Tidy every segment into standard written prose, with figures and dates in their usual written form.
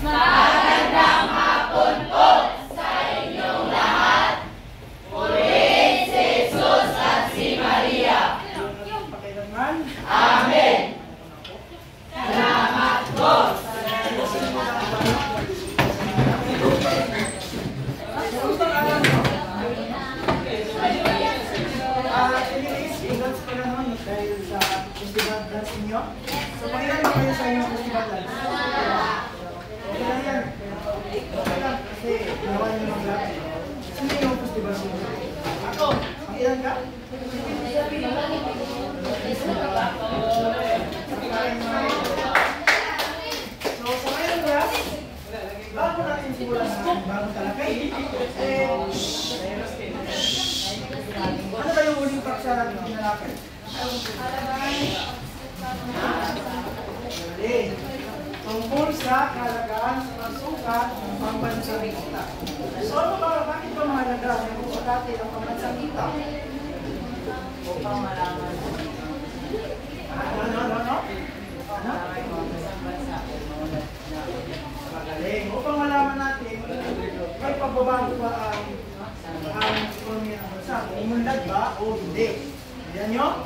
Magandang hapon po sa inyong lahat. Purihin si Jesus at si Maria. Amen. Salamat po. Dahil sa festival dance ninyo. So, pakilan mo kayo sa inyong festival dance. Okay lang yan. Okay lang kasi ginawa nyo ng lahat. Sino yung festival ninyo? Ako! Pakilan ka? So, sa ngayon class, bago natin simulan sa bagong talakay, ano ba yung huling paksa natin pinalakay? Tungkol sa kahalagaan sa pagsukat ng pambansang kita. So, bakit ba mahalaga ang pagsukat ng pambansang kita? Upang malaman. Ano? Magaling. Upang malaman natin, may pagbabago ba ang ekonomiya ng bansa? Umunlad ba o hindi? Yan nyo?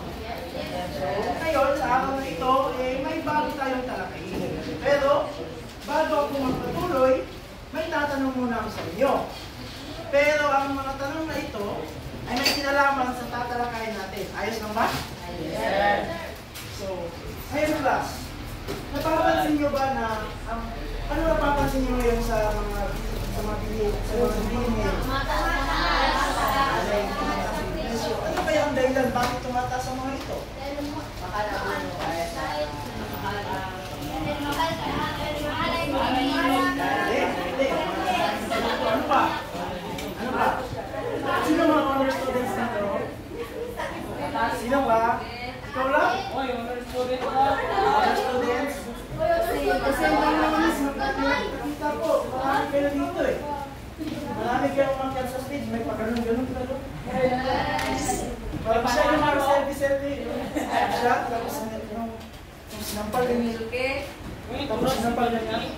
So, ngayon, sa araw na ito, may bago tayong talakayin. Pero, bago ako magpatuloy, may tatanong muna ako sa inyo. Pero, ang mga tanong na ito ay may kinalaman sa tatalakayin natin. Ayos lang ba? Yes. So, ngayon class, napapansin nyo ba na, ano napapansin nyo ngayon sa mga bilhin? Ano kaya ang dahilan? Bakit tumataas ang mga ito? Ano pa? Sino mga honor students dito? Sino ba? Ikaw lang? Honor students. Honor students? Kasi nakikita po, marami kayo dito eh. Marami kayong umakyat sa stage, may pagganong-ganong na doon. Parang siya yung mga selfie-selfie. Siya, tapos yung sinampal ganyan. Tapos sinampal ganyan.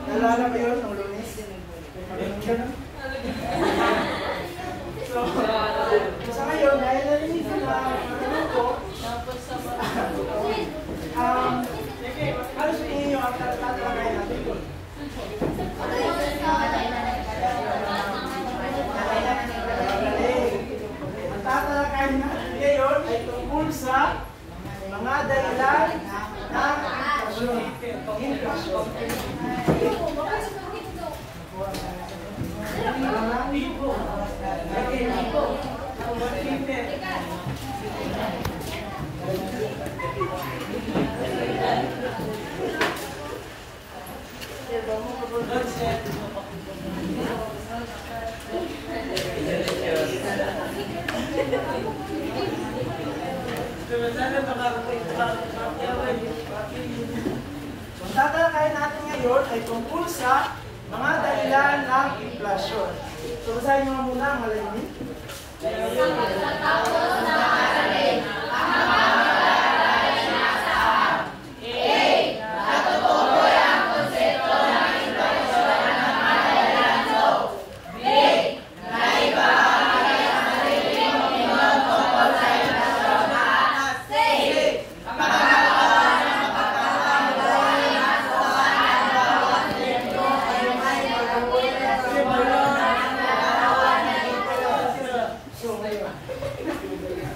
Nalala ba yun ng Lunes? Pagganong-ganong. So, sa ngayon, dahil narinig ko na pagganong ko, ano sa tingin nyo ang tatalakay natin ko? Ang tatalakay natin ngayon ay tungkol sa mga dahilan ng inflasyon. So, ang tatalakayin natin ngayon ay tungkol sa mga dahilan ng inflasyon. So, basahin nyo muna ang malayunin.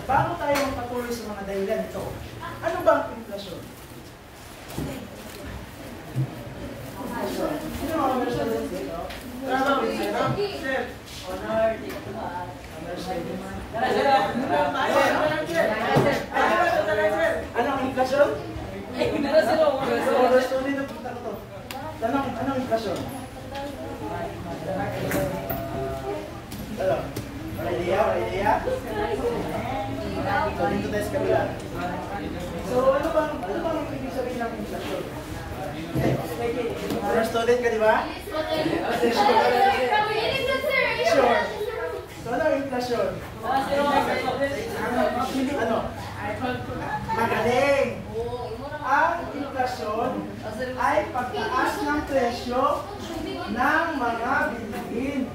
Bago tayo magpatuloy sa mga dahilan ito, ano ba ang inflasyon? Sino mga honor students dito? Honor. Ano ang inflasyon? Honor student na punta ko to. Anong inflasyon? Ano? Wala idea? So, dito tayo sa kabila. So, ano bang ibig sabihin ng inflasyon? Honor student ka, di ba? Sure. So, ano ang inflasyon? Ano? Magaling! ang inflasyon ay pagtaas ng presyo ng mga bilihin.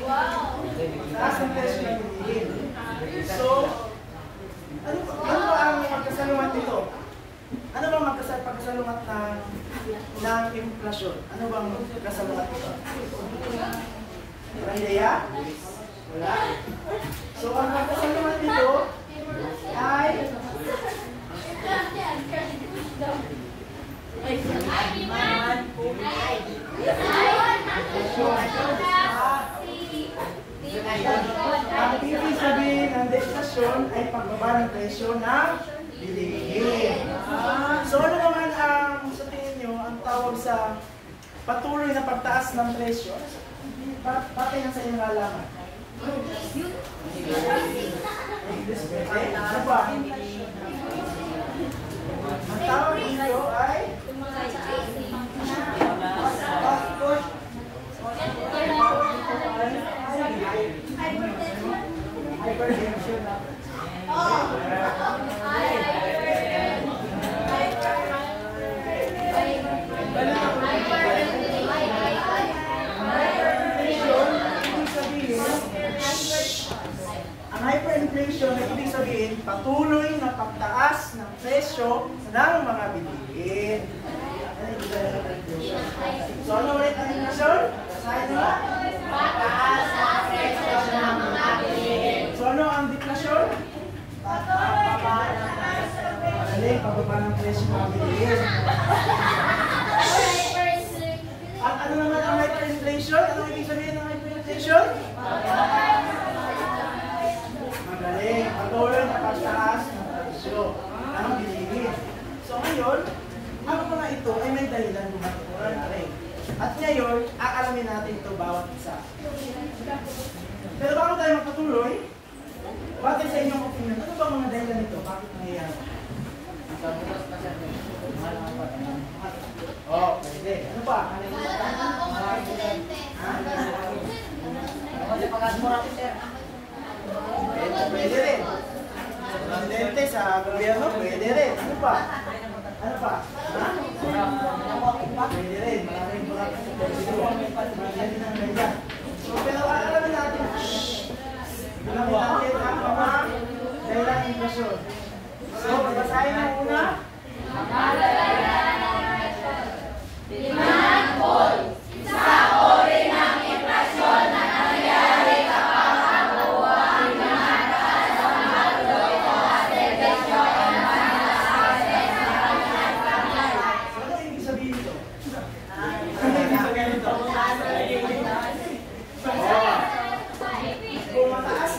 Pagtaas ng presyo ng bilihin. So, ano ba ang magkasalungat nito? Ano ba pagkasalungat ng inflasyon? Ano ba ang magkasalungat nito? Walang ideya? Wala? So, ang magkasalungat nito ay ang ibig sabihin ng deflasyon ay pagbaba ng presyo ng bilihin. So ano naman ang sa tingin nyo ang tawag sa patuloy na pagtaas ng presyo? Patay na sa inyong halaman. Ano ba? Ang tawag dito ay hypertension. Ang hyperinflation ay ibig sabihin patuloy na pagtaas ng presyo ng mga bilihin. So ano ulit ang inflation? Sabi nyo? Pagtaas ng presyo ng mga bilihin. So ano ang deflasyon? Pababa ng presyo ng mga bilihin. At ano naman ang hyperinflation? Ano ibig sabihin ng hyperinflation? Magaling. Patuloy na pagtaas ng presyo ng bilihin. So ngayon, ang mga ito ay may dahilan lumaturan na rin. At ngayon, aalamin natin ito bawat isa. Pero bago tayo magpatuloy, bakit sa inyong opinion, ano ba mga dahilan nito? Bakit nangyayari? Oh, pwede. Ano pa? Pwede rin. Presidente sa gobyerno, pwede rin. Ano pa? Ano pa? Pwede rin. Maraming ganyan. So, pero aalamin natin. Aalamin natin ang mga dahilan ng inflasyon. So, basahin na una. Demand pull. Sa uri ng inflasyon na nangyari kapag ang buwan tumataas ang produkto at serbisyo ng pananasabi sa kanyang supply. Ano ibig sabihin ito? Ano ibig sabihin ito? Kung mataas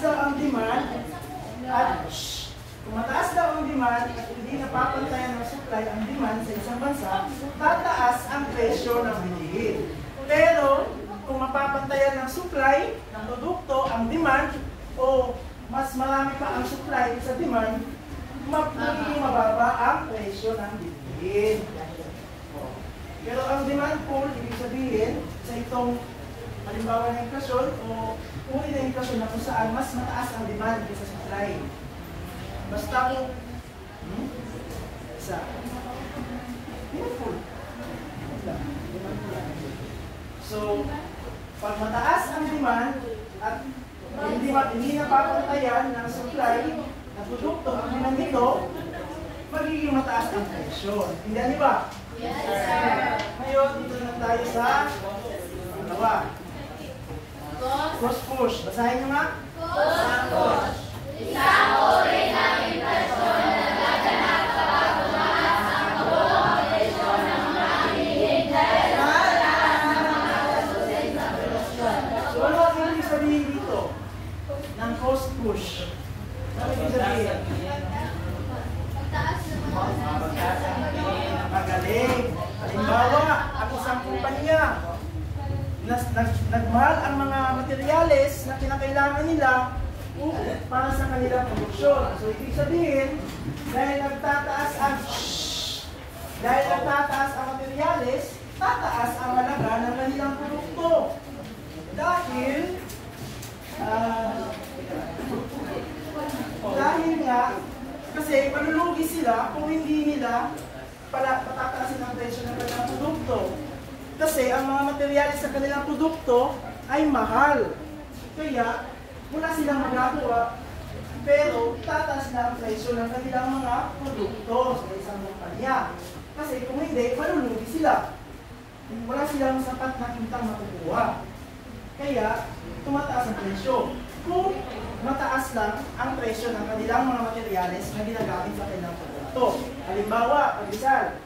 daw ang demand at hindi napapantayan ng supply ang demand sa isang bansa, tataas ang presyo ng bilihin. Pero kung mapapantayan ng supply ng produkto ang demand o mas marami pa ang supply sa demand, magiging mababa ang presyo ng bilihin. Pero ang demand pool, ibig sabihin, sa itong halimbawa ng inflasyon o uri ng inflasyon na kung saan mas mataas ang demand kaysa supply. Basta kung isa. Demand pool. So, pag mataas ang demand at hindi napapantayan ng supply na produkto ang demand nito, magiging mataas ang presyo. Hindi ano ba? Yes, sir. Ngayon, dito na tayo sa pangalawa. Cost push. Basahin nyo nga. Cost push. Isang uri ng inflasyon na nagaganap kapag tumaas ang buong presyo ng mga bilihin dahil sa pagtaas ng mga gastusin sa produksyon. So, ano ang ibig sabihin dito ng cost push? Ano ibig sabihin? Magaling. Halimbawa, ang isang kumpanya, nagmahal ang mga materyales na kinakailangan nila para sa kanilang produksyon. So, ibig sabihin, dahil nagtataas ang materyales, tataas ang halaga ng kanilang produkto. Dahil nga, Kasi malulugi sila kung hindi nila patataasin ang presyo ng kanilang produkto. Kasi ang mga materyales sa kanilang produkto ay mahal. Kaya wala silang magagawa, pero tataas na ang presyo ng kanilang mga produkto sa isang kumpanya. Kasi kung hindi, malulugi sila. Wala silang sapat na kitang makukuha. Kaya tumataas ang presyo. Kung mataas lang ang presyo ng kanilang mga materyales na ginagamit sa kanilang produkto. Halimbawa, pandesal.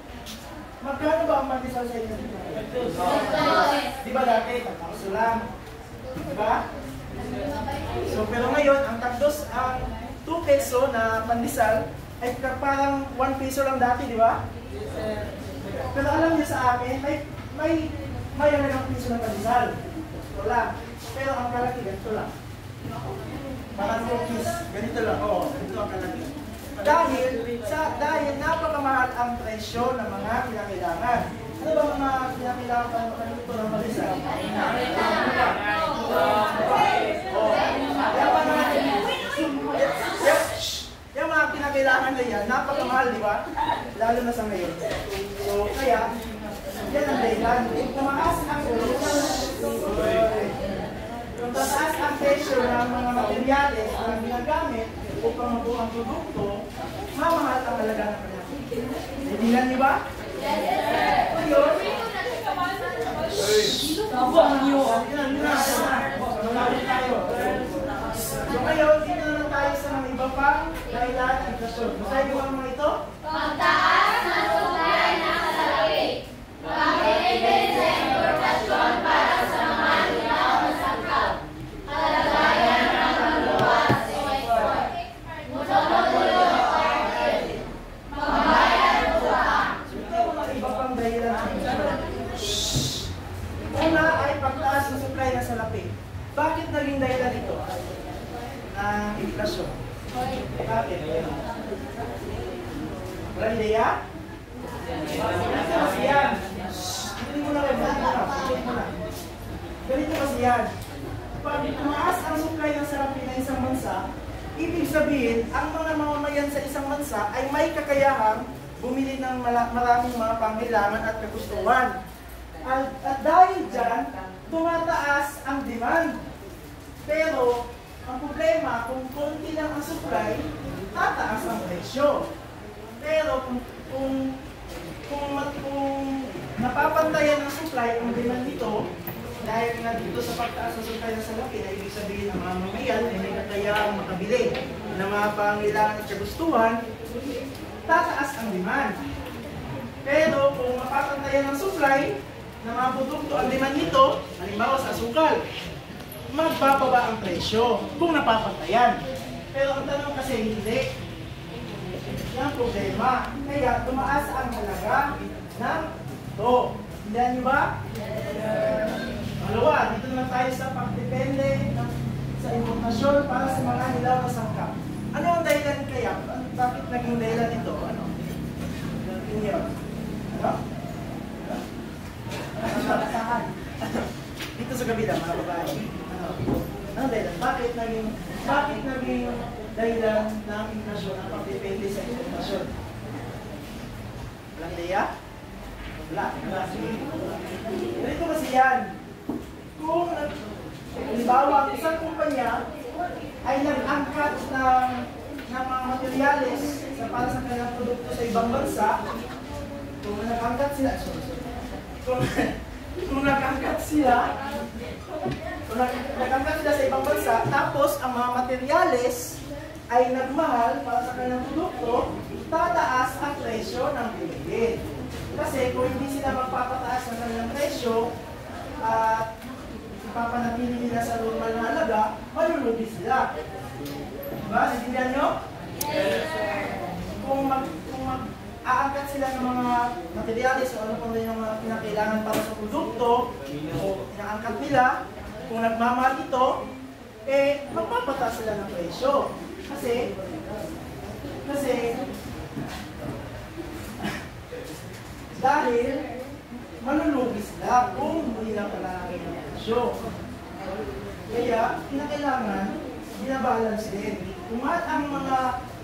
Magkano ba ang pandesal sa inyo? Di ba dati, tagpuso lang? Diba? So, pero ngayon, ang tagdos, ang 2 peso na pandesal ay parang 1 peso lang dati, di ba? Pero alam niyo sa akin, may halagang piso na pandesal. Wala. Pero ang kalaki, ganito lang. Parang cookies, ganito lang. Oo, ganito ang kalaki. Dahil napakamahal ang presyo ng mga kinakailangan. Ano ba mga kinakailangan para makaluto ng pandesal? Yung mga kinakailangan na yan, napakamahal, di ba? Lalo na sa ngayon. So, kaya, yan ang dahilan. Kung tumaas ang presyo ng mga materyales na ginagamit upang mabuo ang produkto, mamahal ang halaga ng kanya. Naibigan niyo ba? Yes! So, yun. So ngayon, dito naman tayo sa mga iba pang dahilan at inflasyon. Basahin niyo ang mga ito? Pagtaas ng supply ng salapi. Pag-ibig sa importasyon para sa mga lilaw na sangkap. Kalagayan ng pagluwas sa export. Monopolio o market. Pambayad utang. So ito ang mga iba pang dahilan at inflasyon. Una ay pagtaas ng supply ng salapi. Bakit naging dahilan ito? Ng inflasyon. Bakit? Walang ideya? Ganito kasi yan. Hindi mo na rin. Ganito kasi yan. Pag tumaas ang supply ng salapi ng isang bansa, ibig sabihin, ang mga mamamayan sa isang bansa ay may kakayahang bumili ng maraming mga pangailangan at kagustuhan. At dahil dyan, tumataas ang demand. Pero, ang problema, kung konti lang ang supply, tataas ang presyo. Pero kung napapantayan ng supply ang demand nito, dahil nga dito sa pagtaas ng supply ng salapi, na ibig sabihin ang mga mamayan ay may kakayahang makabili ng mga pangailangan at kagustuhan, tataas ang demand. Pero kung mapapantayan ng supply ng mga produkto ang demand nito, halimbawa sa asukal, magbababa ang presyo kung napapantayan. Pero ang tanong kasi hindi. Yan ang problema. Kaya tumaas ang halaga ng ito. Hindihan niyo ba? Pangalawa, dito naman tayo sa pagdepende sa importasyon para sa mga hilaw na sangkap. Ano ang dahilan kaya? Bakit naging dahilan ito? Ano? Inyo? Ano? Dito sa kabila, mga babae. Ano dahilan? Bakit naging dahilan ng inflasyon ang pagdepende sa importasyon? Walang ideya? Wala. Ganito kasi yan. Kung halimbawa ang isang kumpanya ay nag-angkat ng mga materyales para sa kanilang produkto sa ibang bansa, kung nag-angkat sila, kung nag-angkat sila sa ibang bansa, tapos ang mga materyales ay nagmahal para sa kanilang produkto, tataas ang presyo ng bilihin. Kasi kung hindi sila magpapataas ng kanilang presyo at ipapanatili nila sa normal na halaga, malulugi sila. Diba? Naintindihan nyo? Yes, sir. Kung mag-aangkat sila ng mga materyales o ano pang yung mga kinakailangan para sa produkto, o inaangkat nila, kung nagmamahal ito, magpapataas sila ng presyo. Kasi dahil malulugi sila kung hindi lang palagi ng presyo. Kaya, kinakailangan, binabalance din. Kung ang mga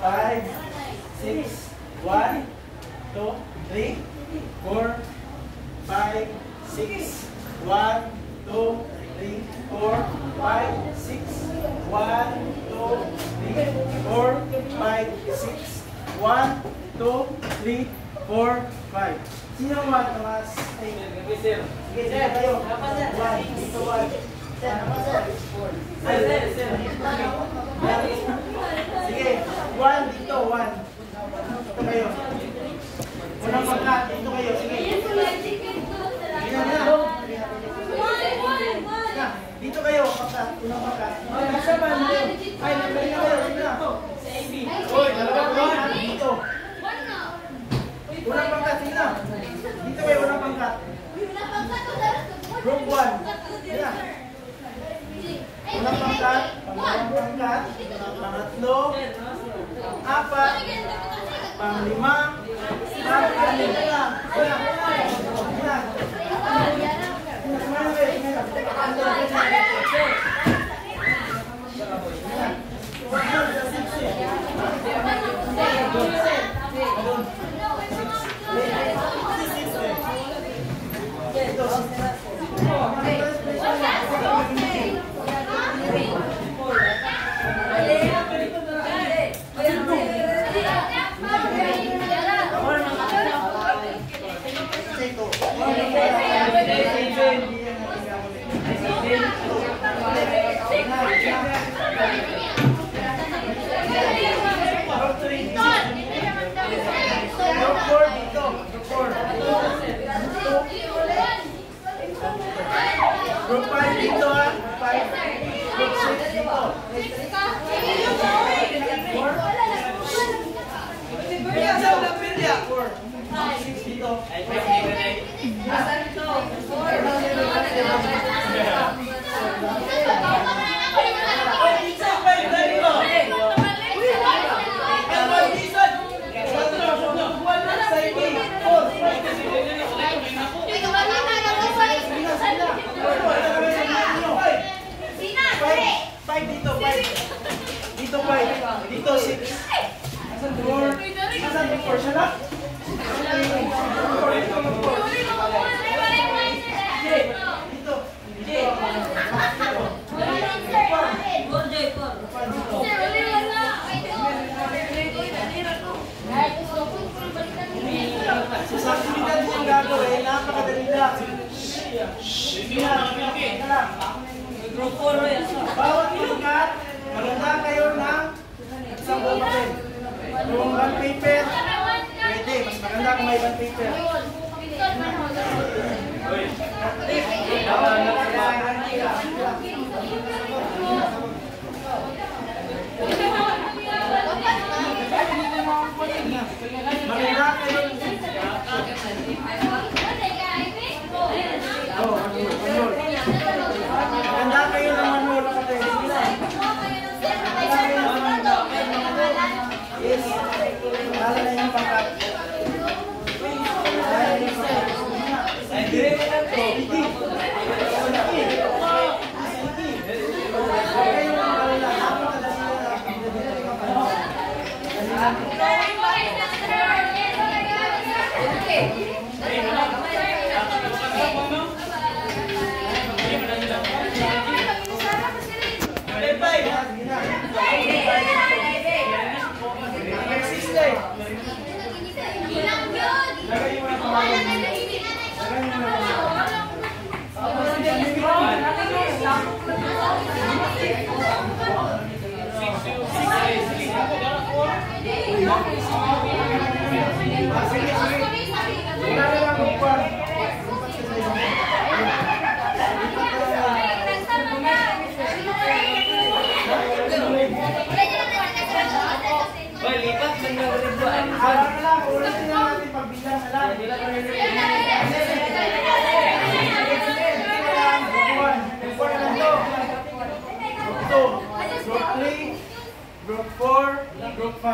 5, 6. 1, 2, 3, 4, 5, 6. 1, 2, 3, 4, 5, 6. 1, 2, 3, 4, 5, 6. 1, 2, 3, 4, 5. Sino ang 1, Tomas? Sige, sige kayo. 1, dito 1. Sige, 1 dito, 1. Dito kayo. Unang pangkat, dito kayo. Sige. Dito kayo, pangkat. Unang pangkat. Nasa ba? Ay, nabali na kayo. Sige na. Uy, dalawang pangkat. Dito. Unang pangkat, sige na. Dito kayo, unang pangkat. Group pang-apat, pang-lima, pang-anim. Group 5 dito ha. 5. Group 6 dito. 4. 6 dito. Dito 5. Dito 6. Asan 4? Asan 4 siya lang? Sa aktividad niyong gagawin, napakadali lang. Group 4 yan. Bawat lugar, maganda kayo ng isang papel. Kung bond paper, pwede. Mas maganda kung may bond paper. Maganda kayo. Maganda kayo ng manual kasi. Yes. Lalo na yung pangkat. Ulitin na natin pagbilang sa lahat. Group 3, Group 4, Group 5.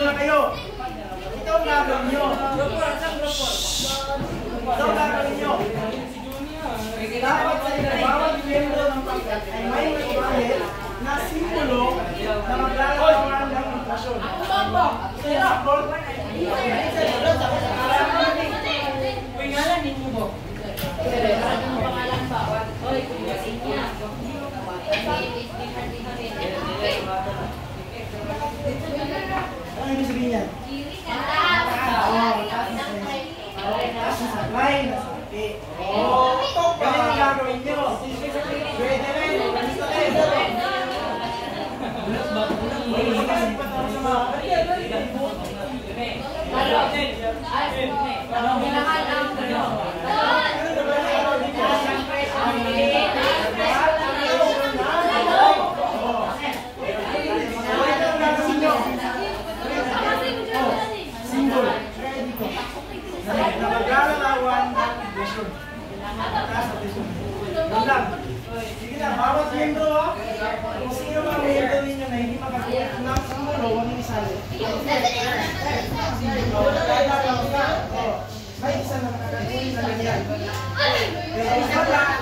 Kayo. Ito ang gagawin nyo. Ito ang gagawin nyo. Dapat sa bawat miyembro ng pagkat ay may ibahin na simbolo na maglalawan ng inflasyon. Support. Pingalan ninyo mo. Pangalan ba? Oy, kuyasin niya. Ano yung sabihin yan? Sakay na sakit. Ganyan ang gagawin nyo. Pwede rin. Basta kayo. Wala kasi pa sa mga May isa na nakakagulin na ganyan. Isa lang.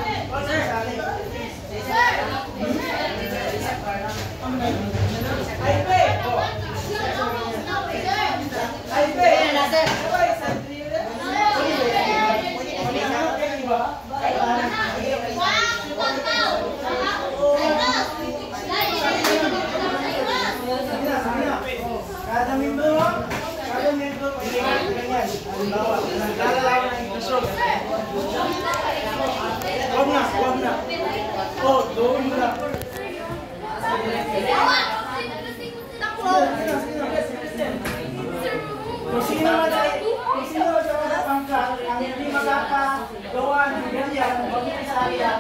Ay, pe! Ay, pe! Kada membro may ganyan. Halimbawa, naglalalaman ng inklusyon. Huwag na. Oh, doon mo na. Kung sino sa mga pangka ang hindi makakagawa ng ganyan, huwag niya isaya.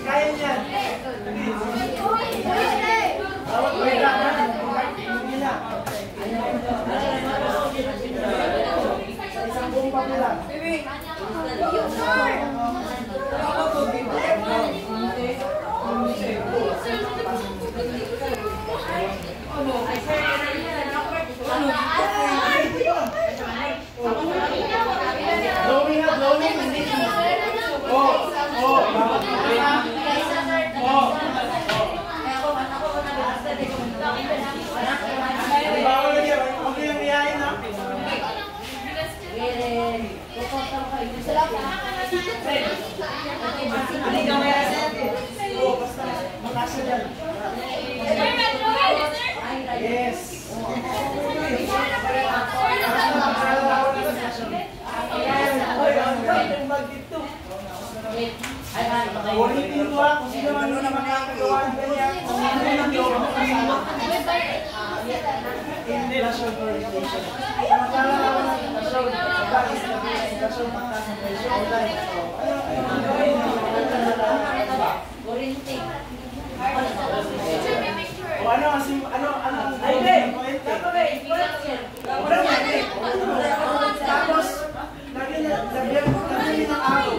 Kaya niyan. Bawat wala na. Hindi na. Isang buong pamila. Yes. Ulitin ko kung sino man na makakagawa ng ganyan. International orientation. Magkakaroon ng international international magkakaroon online. O ano kasi tapos lagi ng araw.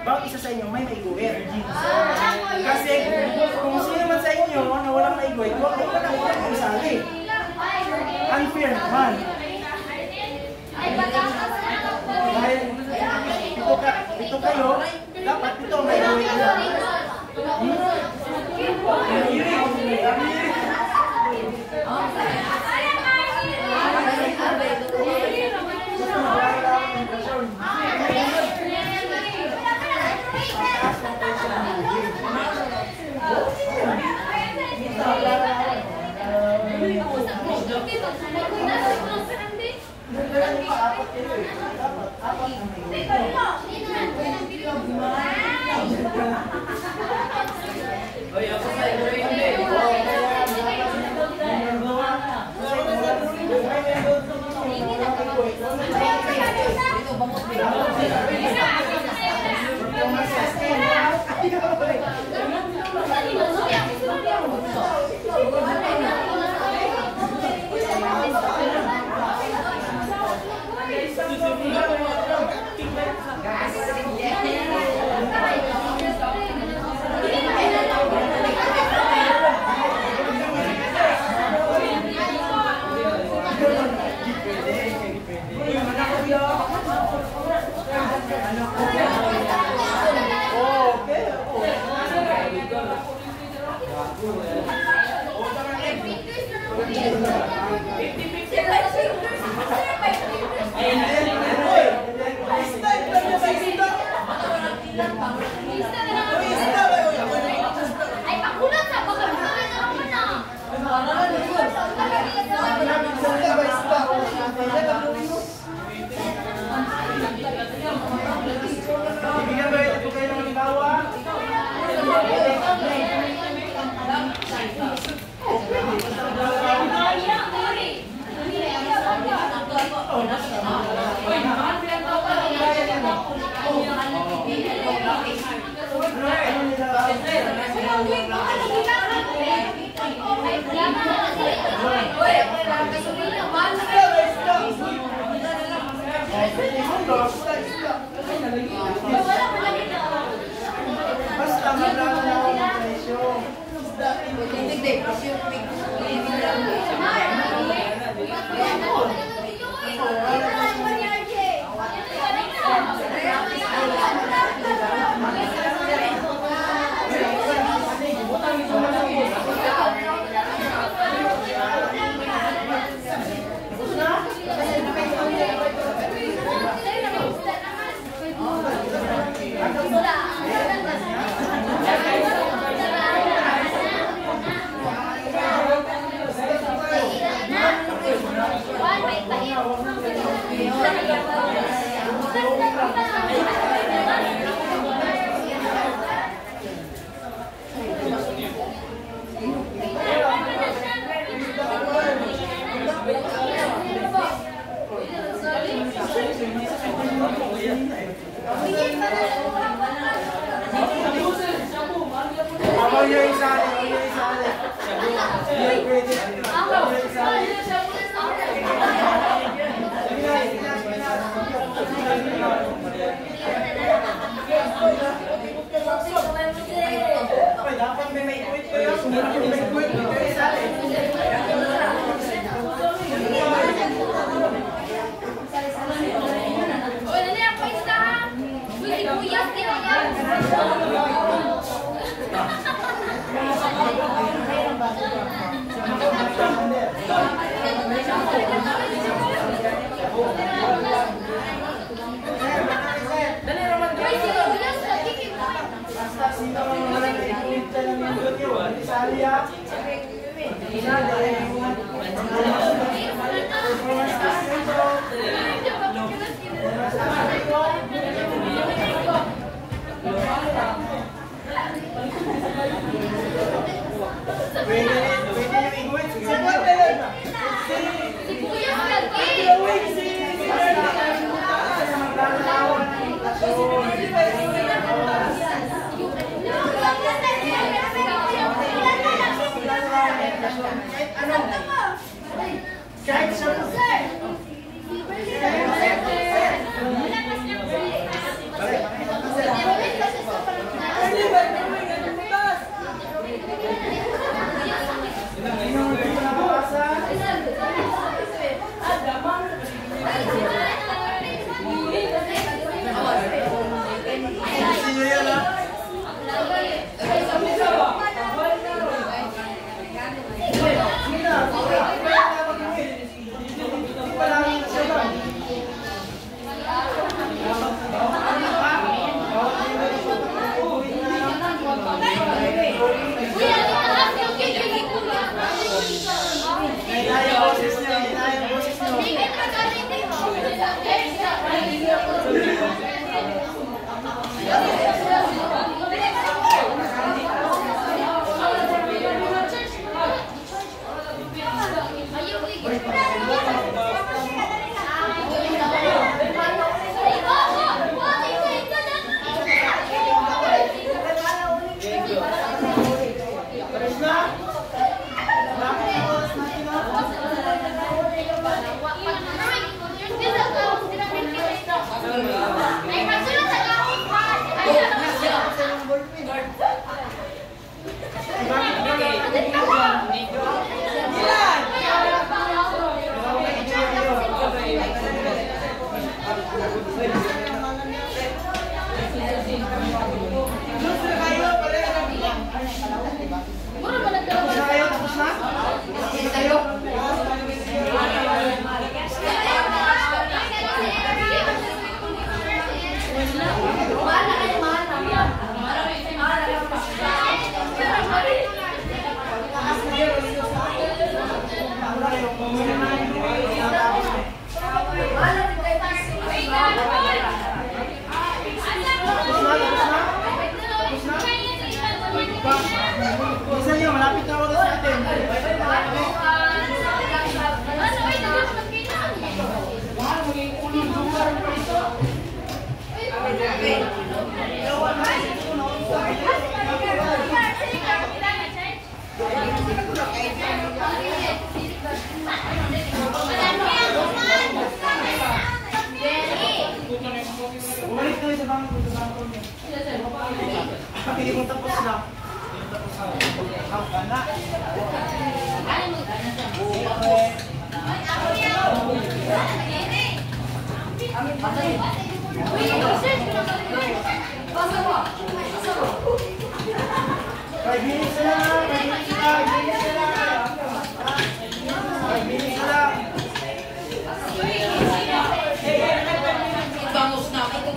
bawat isa sa inyo may maiguhit. Kasi kung sino man sa inyo na walang maiguhit, huwag kang isali. Unfair naman. Dahil ito kayo, dapat ito maiguhit na. Basta maglaban ako ng presyo. Kahit Bumalik na sa bangko niyo. Pili mo tapos na. Tapos na. Ang kana. Five minutes na lang. 5 minutes na lang. Bangos na ako.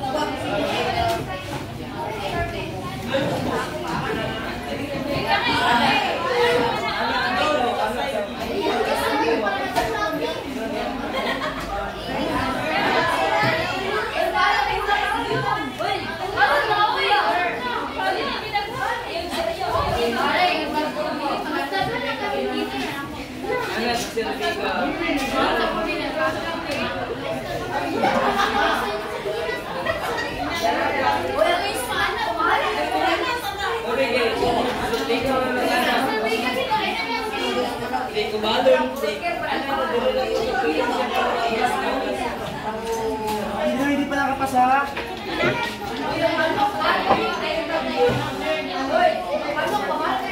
Hindi pa nakapasa. Pasok,